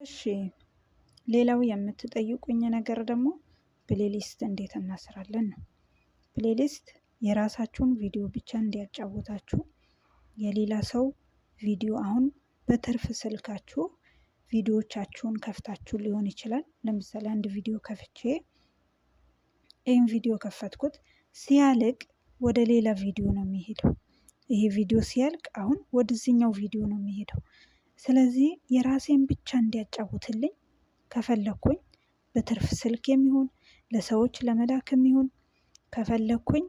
እሺ ሌላው የምትጠይቁኝ ነገር ደግሞ ፕሌሊስት እንዴት እናስራለን ነው። ፕሌሊስት የራሳችሁን ቪዲዮ ብቻ እንዲያጫውታችሁ የሌላ ሰው ቪዲዮ አሁን በትርፍ ስልካችሁ ቪዲዮዎቻችሁን ከፍታችሁ ሊሆን ይችላል። ለምሳሌ አንድ ቪዲዮ ከፍቼ ይህን ቪዲዮ ከፈትኩት ሲያልቅ ወደ ሌላ ቪዲዮ ነው የሚሄደው። ይሄ ቪዲዮ ሲያልቅ አሁን ወደዚህኛው ቪዲዮ ነው የሚሄደው። ስለዚህ የራሴን ብቻ እንዲያጫውትልኝ ከፈለኩኝ በትርፍ ስልክ የሚሆን ለሰዎች ለመላክ የሚሆን ከፈለኩኝ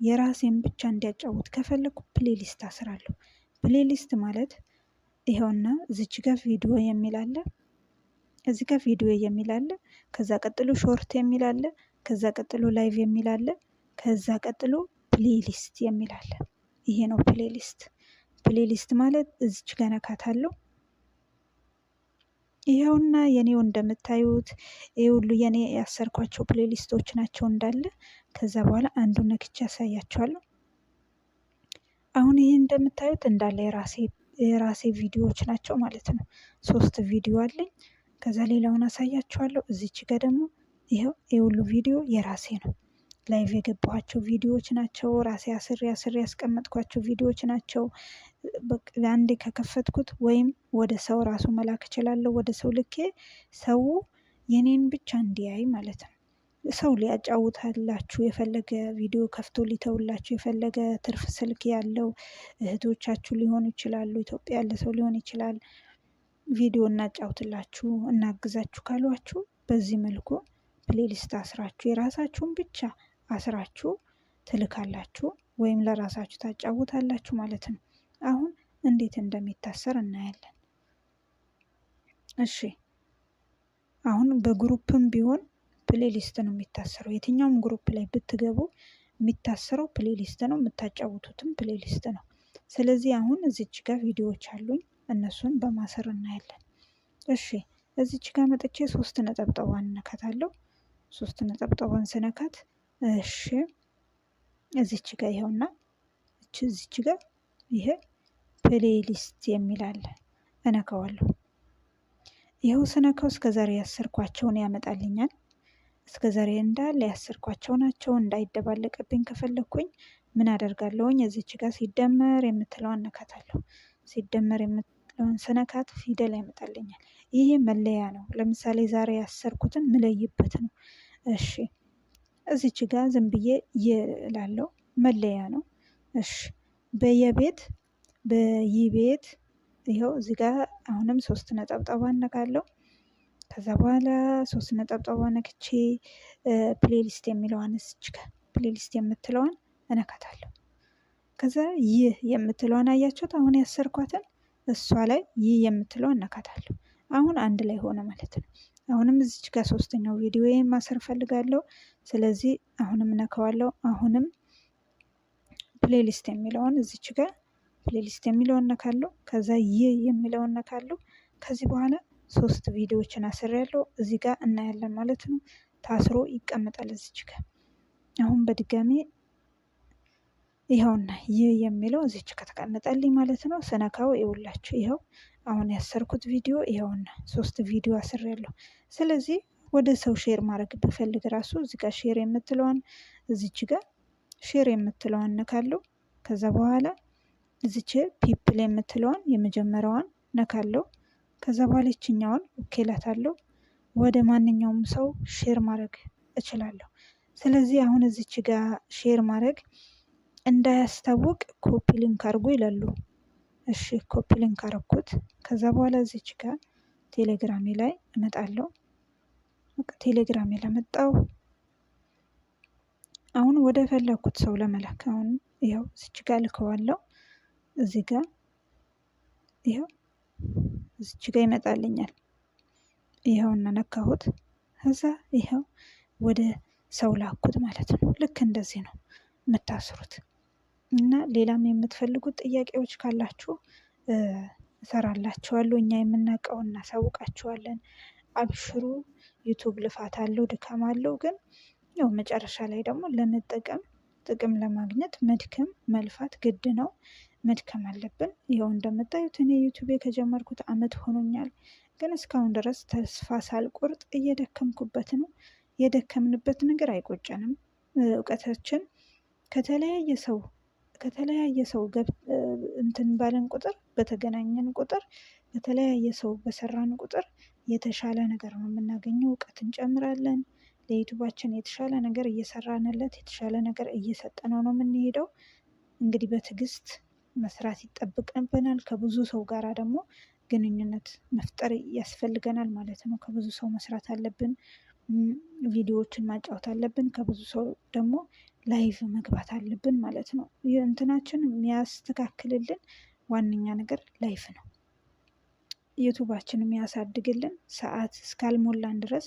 የራሴን ብቻ እንዲያጫውት ከፈለኩ ፕሌሊስት አስራለሁ። ፕሌሊስት ማለት ይኸውና እዚች ጋር ቪዲዮ የሚል አለ፣ እዚህ ጋር ቪዲዮ የሚል አለ፣ ከዛ ቀጥሎ ሾርት የሚል አለ፣ ከዛ ቀጥሎ ላይቭ የሚል አለ፣ ከዛ ቀጥሎ ፕሌሊስት የሚል አለ። ይሄ ነው ፕሌሊስት። ፕሌሊስት ማለት እዚች ጋር ነካታለሁ። ይኸውና የኔው እንደምታዩት ይሄ ሁሉ የኔ ያሰርኳቸው ፕሌሊስቶች ናቸው እንዳለ። ከዛ በኋላ አንዱን ነክቼ ያሳያቸዋለሁ። አሁን ይሄ እንደምታዩት እንዳለ የራሴ ቪዲዮዎች ናቸው ማለት ነው። 3 ቪዲዮ አለኝ። ከዛ ሌላውን አሳያቸዋለሁ። እዚች ጋር ደግሞ ይኸው ይሄ ሁሉ ቪዲዮ የራሴ ነው። ላይቭ የገባኋቸው ቪዲዮዎች ናቸው። ራሴ አስሬ ያስቀመጥኳቸው ቪዲዮዎች ናቸው። አንዴ ከከፈትኩት ወይም ወደ ሰው ራሱ መላክ እችላለሁ። ወደ ሰው ልኬ ሰው የኔን ብቻ እንዲያይ ማለት ነው። ሰው ሊያጫውታላችሁ የፈለገ ቪዲዮ ከፍቶ ሊተውላችሁ የፈለገ ትርፍ ስልክ ያለው እህቶቻችሁ ሊሆኑ ይችላሉ። ኢትዮጵያ ያለ ሰው ሊሆን ይችላል። ቪዲዮ እናጫውትላችሁ እናግዛችሁ ካሏችሁ በዚህ መልኩ ፕሌሊስት አስራችሁ የራሳችሁን ብቻ አስራችሁ ትልካላችሁ ወይም ለራሳችሁ ታጫውታላችሁ ማለት ነው። አሁን እንዴት እንደሚታሰር እናያለን። እሺ አሁን በግሩፕም ቢሆን ፕሌሊስት ነው የሚታሰረው። የትኛውም ግሩፕ ላይ ብትገቡ የሚታሰረው ፕሌሊስት ነው፣ የምታጫውቱትም ፕሌሊስት ነው። ስለዚህ አሁን እዚች ጋር ቪዲዮዎች አሉኝ፣ እነሱን በማሰር እናያለን። እሺ እዚች ጋር መጥቼ 3 ነጠብጣቧን እነካታለሁ። 3 ነጠብጣቧን ስነካት እሺ እዚች ጋር ይኸውና እዚች ጋር ይሄ ፕሌሊስት የሚል አለ፣ እነካዋለሁ። ይኸው ስነካው እስከዛሬ ያሰርኳቸውን ያመጣልኛል። እስከዛሬ እንዳለ ያሰርኳቸው ናቸው። እንዳይደባለቅብኝ ከፈለኩኝ ምን አደርጋለሁኝ? እዚች ጋር ሲደመር የምትለውን እነካታለሁ። ሲደመር የምትለውን ስነካት ፊደል ያመጣልኛል። ይሄ መለያ ነው። ለምሳሌ ዛሬ ያሰርኩትን ምለይበት ነው። እሺ እዚች ጋር ዝም ብዬ ይላለው መለያ ነው። እሺ በየቤት በይቤት ይኸው እዚህ ጋር አሁንም 3 ነጠብጣብ አነካለሁ። ከዛ በኋላ 3 ነጠብጣብ ነክቼ ፕሌሊስት የሚለዋን እዚች ጋር ፕሌሊስት የምትለዋን እነካታለሁ። ከዛ ይህ የምትለዋን አያችሁት? አሁን ያሰርኳትን እሷ ላይ ይህ የምትለዋን እነካታለሁ። አሁን አንድ ላይ ሆነ ማለት ነው። አሁንም እዚች ጋር 3ኛው ቪዲዮ ማሰር ፈልጋለሁ። ስለዚህ አሁንም ነካዋለሁ። አሁንም ፕሌሊስት የሚለውን እዚች ጋር ፕሌሊስት የሚለውን ነካለሁ። ከዛ ይህ የሚለውን ነካለሁ። ከዚህ በኋላ 3 ቪዲዮዎችን አስሬያለሁ። እዚህ ጋር እናያለን ማለት ነው። ታስሮ ይቀመጣል እዚች ጋር። አሁን በድጋሚ ይኸውና ይህ የሚለው እዚች ከተቀመጠልኝ ማለት ነው። ስነካው ይውላችሁ ይኸው አሁን ያሰርኩት ቪዲዮ ይኸውና 3 ቪዲዮ አስሬያለሁ። ስለዚህ ወደ ሰው ሼር ማድረግ ብፈልግ ራሱ እዚህ ጋር ሼር የምትለዋን እዚች ጋር ሼር የምትለዋን ነካለሁ። ከዛ በኋላ እዚች ፒፕል የምትለዋን የመጀመሪያዋን ነካለሁ። ከዛ በኋላ ይችኛዋን እላታለሁ። ወደ ማንኛውም ሰው ሼር ማድረግ እችላለሁ። ስለዚህ አሁን እዚች ጋር ሼር ማድረግ እንዳያስታውቅ ኮፒ ሊንክ አድርጎ ይላሉ። እሺ ኮፒ ሊንክ አረኩት። ከዛ በኋላ እዚች ጋር ቴሌግራሜ ላይ እመጣለሁ። ቴሌግራሜ ለመጣው አሁን ወደ ፈለኩት ሰው ለመላክ አሁን ይኸው እዚች ጋር ልከዋለሁ። እዚህ ጋር ይኸው እዚች ጋር ይመጣልኛል። ይኸውና ነካሁት። ከዛ ይኸው ወደ ሰው ላኩት ማለት ነው። ልክ እንደዚህ ነው የምታስሩት። እና ሌላም የምትፈልጉት ጥያቄዎች ካላችሁ እሰራላችኋለሁ። እኛ የምናውቀውን እናሳውቃችኋለን። አብሽሩ። ዩቱብ ልፋት አለው፣ ድካም አለው። ግን ያው መጨረሻ ላይ ደግሞ ለመጠቀም ጥቅም ለማግኘት መድከም መልፋት ግድ ነው። መድከም አለብን። ይኸው እንደምታዩት እኔ ዩቱቤ ከጀመርኩት 1 ዓመት ሆኖኛል። ግን እስካሁን ድረስ ተስፋ ሳልቆርጥ እየደከምኩበት ነው። የደከምንበት ነገር አይቆጨንም። እውቀታችን ከተለያየ ሰው እንትን ባለን ቁጥር በተገናኘን ቁጥር በተለያየ ሰው በሰራን ቁጥር የተሻለ ነገር ነው የምናገኘው። እውቀት እንጨምራለን። ለዩቱባችን የተሻለ ነገር እየሰራንለት የተሻለ ነገር እየሰጠነው ነው የምንሄደው። እንግዲህ በትዕግስት መስራት ይጠብቅብናል። ከብዙ ሰው ጋራ ደግሞ ግንኙነት መፍጠር ያስፈልገናል ማለት ነው። ከብዙ ሰው መስራት አለብን። ቪዲዮዎችን ማጫወት አለብን። ከብዙ ሰው ደግሞ ላይቭ መግባት አለብን ማለት ነው። እንትናችን የሚያስተካክልልን ዋነኛ ነገር ላይፍ ነው። ዩቱባችን የሚያሳድግልን ሰዓት እስካልሞላን ድረስ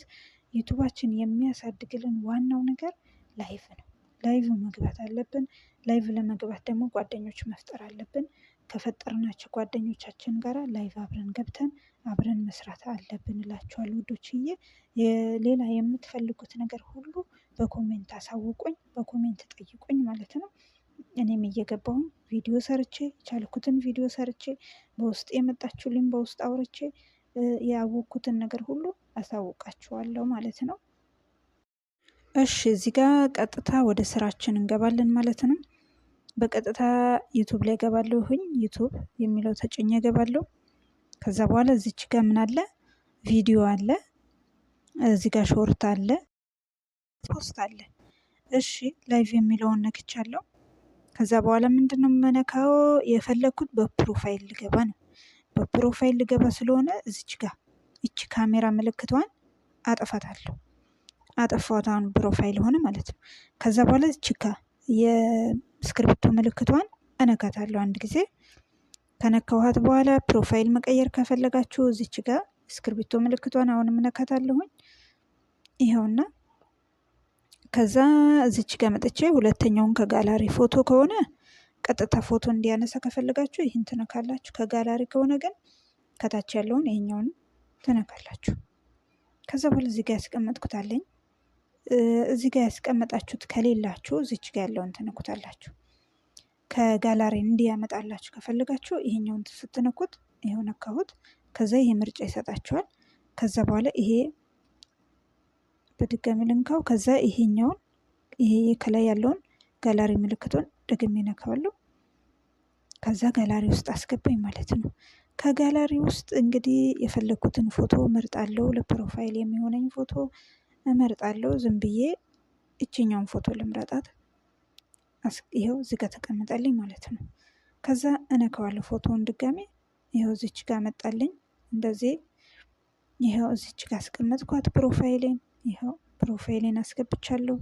ዩቱባችን የሚያሳድግልን ዋናው ነገር ላይፍ ነው። ላይቭ መግባት አለብን። ላይቭ ለመግባት ደግሞ ጓደኞች መፍጠር አለብን። ከፈጠርናቸው ጓደኞቻችን ጋር ላይቭ አብረን ገብተን አብረን መስራት አለብን እላችኋለሁ ውዶችዬ። ሌላ የምትፈልጉት ነገር ሁሉ በኮሜንት አሳውቁኝ፣ በኮሜንት ጠይቁኝ ማለት ነው። እኔም እየገባሁኝ ቪዲዮ ሰርቼ የቻልኩትን ቪዲዮ ሰርቼ በውስጥ የመጣችሁልኝ በውስጥ አውርቼ ያወቅኩትን ነገር ሁሉ አሳውቃችኋለሁ ማለት ነው። እሺ እዚህ ጋር ቀጥታ ወደ ስራችን እንገባለን ማለት ነው። በቀጥታ ዩቱብ ላይ ገባለሁኝ። ዩቱብ የሚለው ተጭኜ ገባለሁ። ከዛ በኋላ እዚች ጋር ምን አለ? ቪዲዮ አለ። እዚህ ጋር ሾርት አለ፣ ፖስት አለ። እሺ ላይቭ የሚለውን ነክቻለሁ። ከዛ በኋላ ምንድነው የምነካው? የፈለኩት በፕሮፋይል ልገባ ነው። በፕሮፋይል ልገባ ስለሆነ እዚች ጋር እቺ ካሜራ ምልክቷን አጠፋታለሁ። አጠፋት። አሁን ፕሮፋይል ሆነ ማለት ነው። ከዛ በኋላ እዚች ጋር የስክሪፕቶ ምልክቷን እነካታለሁ አንድ ጊዜ። ከነካኋት በኋላ ፕሮፋይል መቀየር ከፈለጋችሁ እዚች ጋር ስክሪፕቶ ምልክቷን አሁንም እነካታለሁኝ። ይኸውና ከዛ እዚች ጋር መጥቼ ሁለተኛውን ከጋላሪ ፎቶ ከሆነ ቀጥታ ፎቶ እንዲያነሳ ከፈለጋችሁ ይህን ትነካላችሁ። ከጋላሪ ከሆነ ግን ከታች ያለውን ይሄኛውን ትነካላችሁ። ከዛ በኋላ እዚህ ጋር ያስቀመጥኩት አለኝ። እዚህ ጋር ያስቀመጣችሁት ከሌላችሁ እዚች ጋር ያለውን ትነኩታላችሁ። ከጋላሪ እንዲያመጣላችሁ ከፈለጋችሁ ይሄኛውን ስትነኩት ይሄው ነካሁት። ከዛ ይሄ ምርጫ ይሰጣችኋል። ከዛ በኋላ ይሄ በድጋሚ ልንካው። ከዛ ይሄኛውን ይሄ ከላይ ያለውን ጋላሪ ምልክቱን ደግሜ ነካዋለሁ። ከዛ ጋላሪ ውስጥ አስገባኝ ማለት ነው። ከጋላሪ ውስጥ እንግዲህ የፈለኩትን ፎቶ እመርጣለሁ። ለፕሮፋይል የሚሆነኝ ፎቶ እመርጣለሁ። ዝም ብዬ እችኛውን ፎቶ ልምረጣት። ይኸው እዚህ ጋር ተቀምጣልኝ ማለት ነው። ከዛ እነካዋለሁ ፎቶውን ድጋሜ። ይኸው እዚች ጋር መጣልኝ እንደዚህ። ይኸው እዚች ጋር አስቀመጥኳት ፕሮፋይሌን። ይኸው ፕሮፋይሌን አስገብቻለሁ።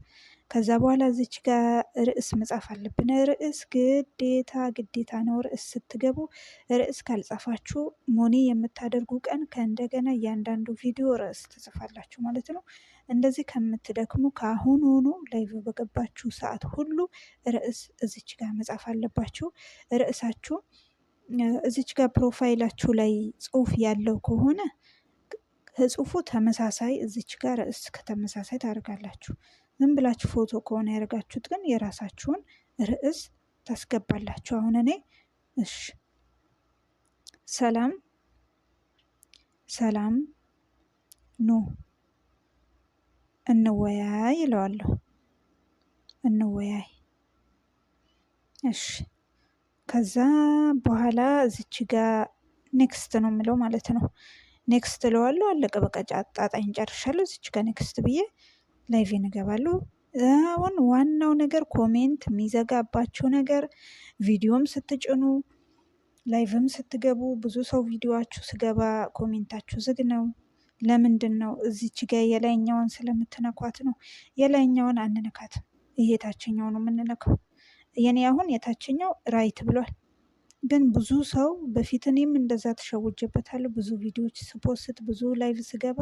ከዛ በኋላ እዚች ጋር ርዕስ መጻፍ አለብን። ርዕስ ግዴታ ነው። ርዕስ ስትገቡ ርዕስ ካልጻፋችሁ ሞኒ የምታደርጉ ቀን ከእንደገና እያንዳንዱ ቪዲዮ ርዕስ ትጽፋላችሁ ማለት ነው። እንደዚህ ከምትደክሙ ከአሁኑኑ ላይቭ በገባችሁ ሰዓት ሁሉ ርዕስ እዚች ጋር መጻፍ አለባችሁ። ርዕሳችሁ እዚች ጋር ፕሮፋይላችሁ ላይ ጽሁፍ ያለው ከሆነ ጽሁፉ ተመሳሳይ እዚች ጋር ርዕስ ከተመሳሳይ ታደርጋላችሁ። ዝም ብላችሁ ፎቶ ከሆነ ያደርጋችሁት ግን የራሳችሁን ርዕስ ታስገባላችሁ። አሁን እኔ እሺ ሰላም ኑ እንወያይ ይለዋለሁ። እንወያይ። እሺ ከዛ በኋላ እዚች ጋር ኔክስት ነው የምለው ማለት ነው። ኔክስት እለዋለሁ። አለቀ በቃ ጣጣኝ ጨርሻለሁ። እዚች ጋር ኔክስት ብዬ ላይቬን እገባለሁ። አሁን ዋናው ነገር ኮሜንት የሚዘጋባችሁ ነገር ቪዲዮም ስትጭኑ ላይቭም ስትገቡ ብዙ ሰው ቪዲዮአችሁ ስገባ ኮሜንታችሁ ዝግ ነው። ለምንድን ነው? እዚች ጋር የላይኛውን ስለምትነኳት ነው። የላይኛውን አንነካትም። ይሄ የታችኛው ነው የምንነካው። የኔ አሁን የታችኛው ራይት ብሏል። ግን ብዙ ሰው በፊት እኔም እንደዛ ተሸውጀበታለሁ። ብዙ ቪዲዮዎች ስፖስት ብዙ ላይቭ ስገባ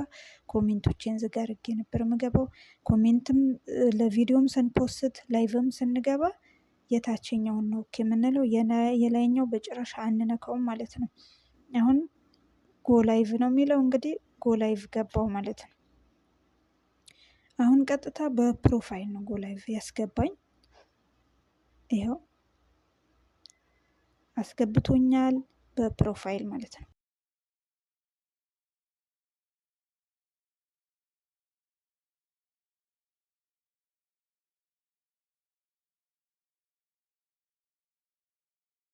ኮሜንቶቼን ዝግ አድርጌ ነበር የምገባው። ኮሜንትም ለቪዲዮም ስንፖስት ላይቭም ስንገባ የታችኛውን ነው የምንለው። የላይኛው በጭራሽ አንነካውም ማለት ነው። አሁን ጎ ላይቭ ነው የሚለው። እንግዲህ ጎ ላይቭ ገባው ማለት ነው። አሁን ቀጥታ በፕሮፋይል ነው ጎ ላይቭ ያስገባኝ። ይኸው አስገብቶኛል በፕሮፋይል ማለት ነው።